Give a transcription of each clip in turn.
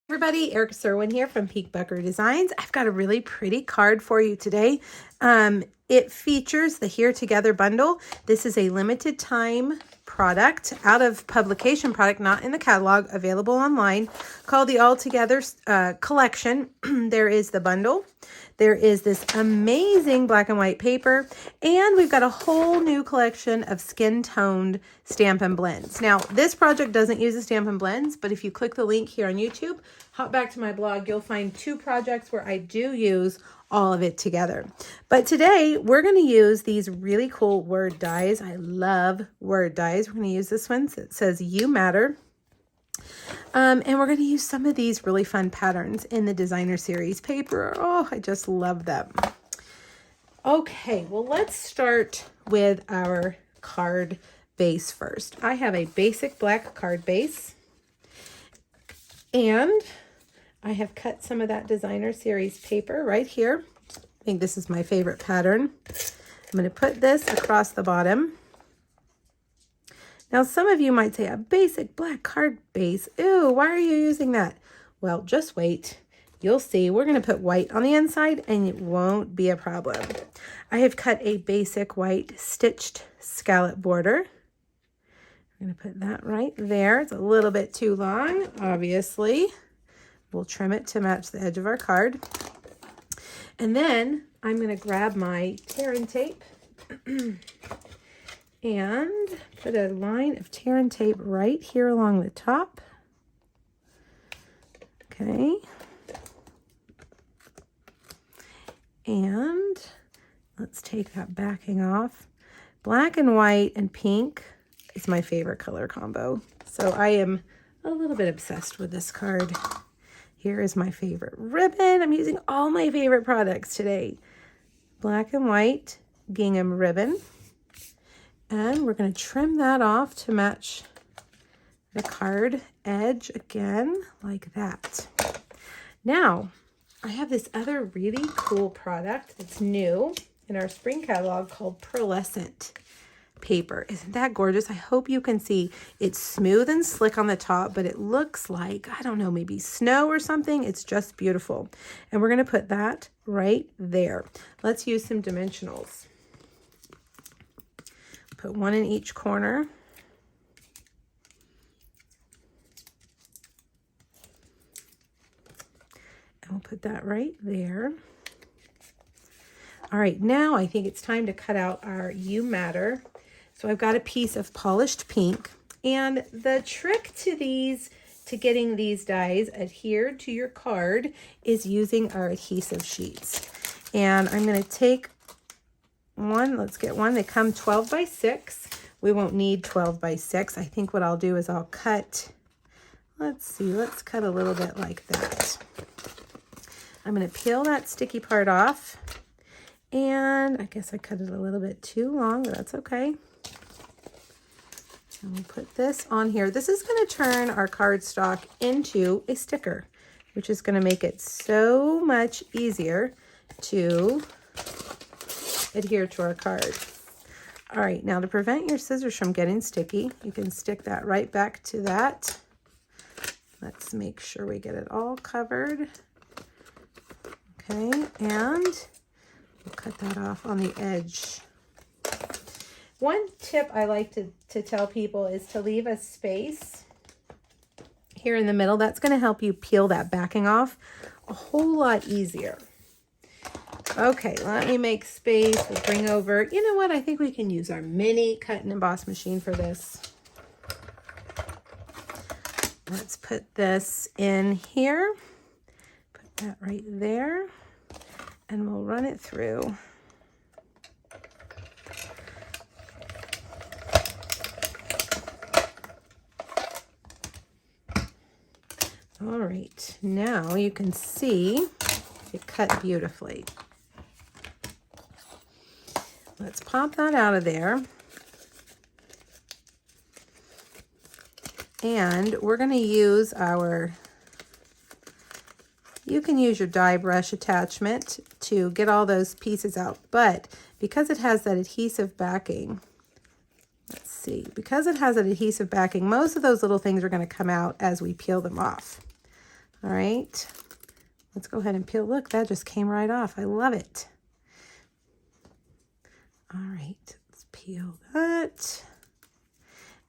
Everybody, Erica Serwin here from Peak Bucker Designs. I've got a really pretty card for you today. It features the Here Together bundle. This is a limited time product, out of publication product, not in the catalog, available online, called the All Together collection. There is the bundle. There is this amazing black and white paper, and we've got a whole new collection of skin-toned Stampin' blends. Now, this project doesn't use the Stampin' blends, but if you click the link here on YouTube, hop back to my blog, you'll find two projects where I do use all of it together. But today, we're going to use these really cool word dies. I love word dies. We're going to use this one that says You Matter. And we're going to use some of these really fun patterns in the designer series paper. Oh, I just love them. Okay, well, let's start with our card base first. I have a basic black card base, and I have cut some of that designer series paper right here. I think this is my favorite pattern. I'm going to put this across the bottom. Now, some of you might say, a basic black card base. Ew, why are you using that? Well, just wait. You'll see. We're going to put white on the inside and it won't be a problem. I have cut a basic white stitched scallop border. I'm going to put that right there. It's a little bit too long, obviously. We'll trim it to match the edge of our card. And then I'm going to grab my tear and tape and put a line of tear and tape right here along the top. Okay. And let's take that backing off. Black and white and pink is my favorite color combo. So I am a little bit obsessed with this card. Here is my favorite ribbon. I'm using all my favorite products today. Black and white gingham ribbon. And we're going to trim that off to match the card edge again, like that. Now, I have this other really cool product that's new in our spring catalog called pearlescent paper. Isn't that gorgeous? I hope you can see it's smooth and slick on the top, but it looks like, I don't know, maybe snow or something. It's just beautiful. And we're going to put that right there. Let's use some dimensionals. Put one in each corner. And we'll put that right there. All right, now I think it's time to cut out our You Matter. So I've got a piece of polished pink, and the trick to getting these dies adhered to your card is using our adhesive sheets. And I'm going to take one. Let's get one. They come 12 by 6. We won't need 12 by 6. I think what I'll do is I'll cut, let's cut a little bit like that. I'm going to peel that sticky part off. And I guess I cut it a little bit too long, but that's okay. And we'll put this on here. This is going to turn our cardstock into a sticker, which is going to make it so much easier to adhere to our card. All right, now to prevent your scissors from getting sticky, you can stick that right back to that. Let's make sure we get it all covered. Okay, and we'll cut that off on the edge. One tip I like to tell people is to leave a space here in the middle. That's going to help you peel that backing off a whole lot easier. Okay, let me make space. We'll bring over, you know what? I think we can use our mini cut and emboss machine for this. Let's put this in here. Put that right there. And we'll run it through. All right, now you can see it cut beautifully. Let's pop that out of there. And we're going to use you can use your die brush attachment to get all those pieces out. But because it has that adhesive backing, let's see, because it has an adhesive backing, most of those little things are going to come out as we peel them off. All right, let's go ahead and peel. Look, that just came right off. I love it. All right, let's peel that.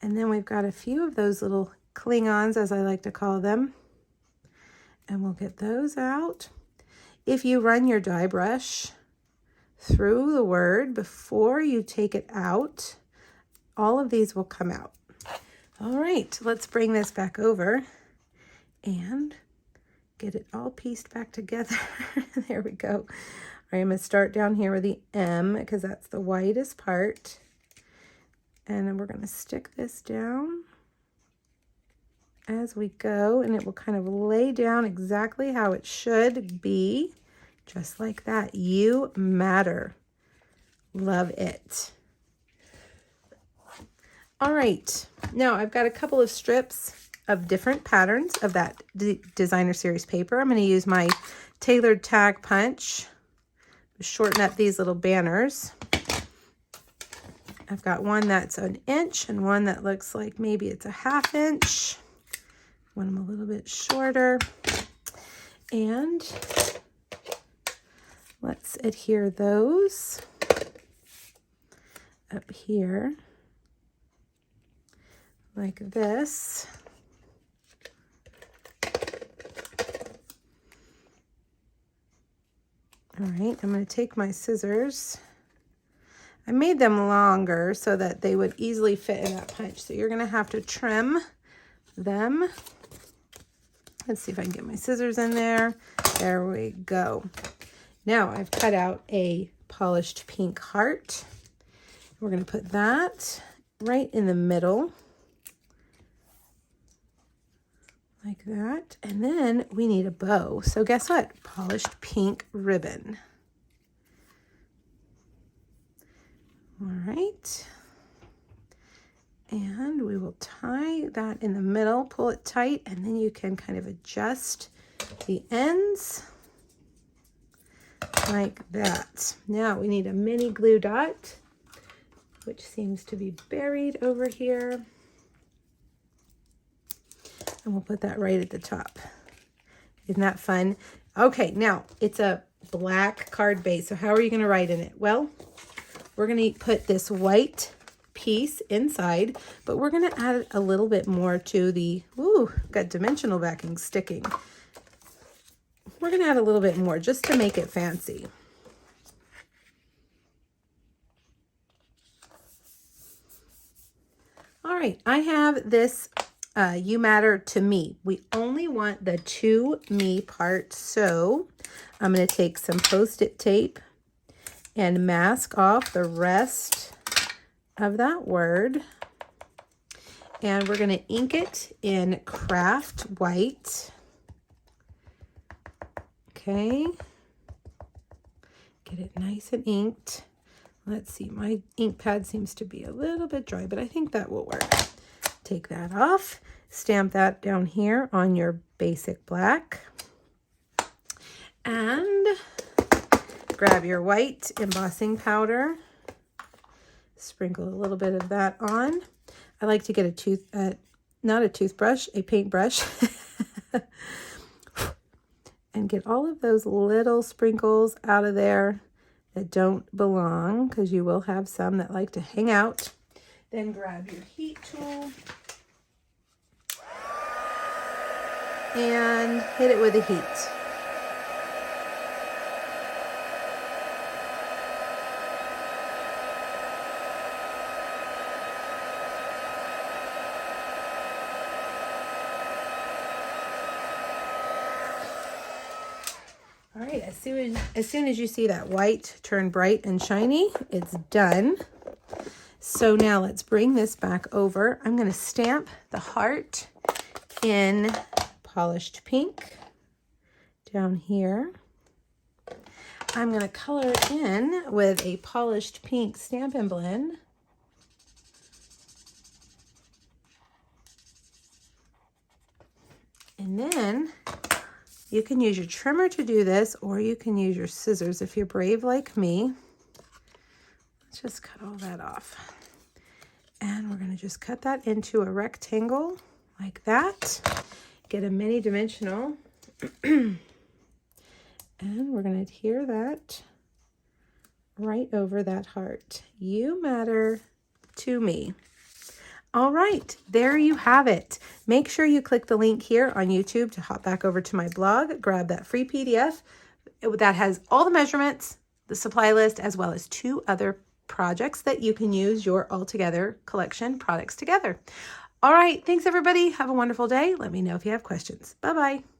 And then we've got a few of those little Klingons, as I like to call them. And we'll get those out. If you run your die brush through the word before you take it out, all of these will come out. All right, let's bring this back over and get it all pieced back together. There we go. All right, I'm going to start down here with the M because that's the widest part. And then we're going to stick this down as we go, and it will kind of lay down exactly how it should be, just like that. You matter. Love it. All right, now I've got a couple of strips of different patterns of that designer series paper. I'm going to use my tailored tag punch, shorten up these little banners. I've got one that's an inch and one that looks like maybe it's a 1/2 inch. One I'm a little bit shorter. And let's adhere those up here like this. All right, I'm going to take my scissors. I made them longer so that they would easily fit in that punch. So you're going to have to trim them. Let's see if I can get my scissors in there. There we go. Now I've cut out a polished pink heart. We're going to put that right in the middle. Like that. And then we need a bow. So guess what? Polished pink ribbon. All right. And we will tie that in the middle, pull it tight, and then you can kind of adjust the ends like that. Now we need a mini glue dot, which seems to be buried over here. And we'll put that right at the top. Isn't that fun? Okay, now it's a black card base. So how are you going to write in it? Well, we're going to put this white piece inside, but we're going to add a little bit more to the, ooh, got dimensional backing sticking. We're going to add a little bit more just to make it fancy. All right, I have this You Matter to Me. We only want the to me part, so I'm going to take some Post-it tape and mask off the rest of that word. And we're going to ink it in craft white. Okay. Get it nice and inked. Let's see, my ink pad seems to be a little bit dry, but I think that will work. Take that off. Stamp that down here on your basic black. And grab your white embossing powder. Sprinkle a little bit of that on. I like to get not a toothbrush, a paintbrush. And get all of those little sprinkles out of there that don't belong, because you will have some that like to hang out. Then grab your heat tool and hit it with the heat. All right, as soon as you see that white turn bright and shiny, it's done. So now let's bring this back over. I'm going to stamp the heart in polished pink down here. I'm going to color it in with a polished pink Stampin' blend. And then you can use your trimmer to do this, or you can use your scissors if you're brave like me. Let's just cut all that off. And we're going to just cut that into a rectangle like that. Get a mini dimensional And we're going to adhere that right over that heart. You matter to me. All right, there you have it. Make sure you click the link here on YouTube to hop back over to my blog, grab that free PDF that has all the measurements, the supply list, as well as 2 other projects that you can use your Altogether collection products together. All right, thanks everybody. Have a wonderful day. Let me know if you have questions. Bye-bye.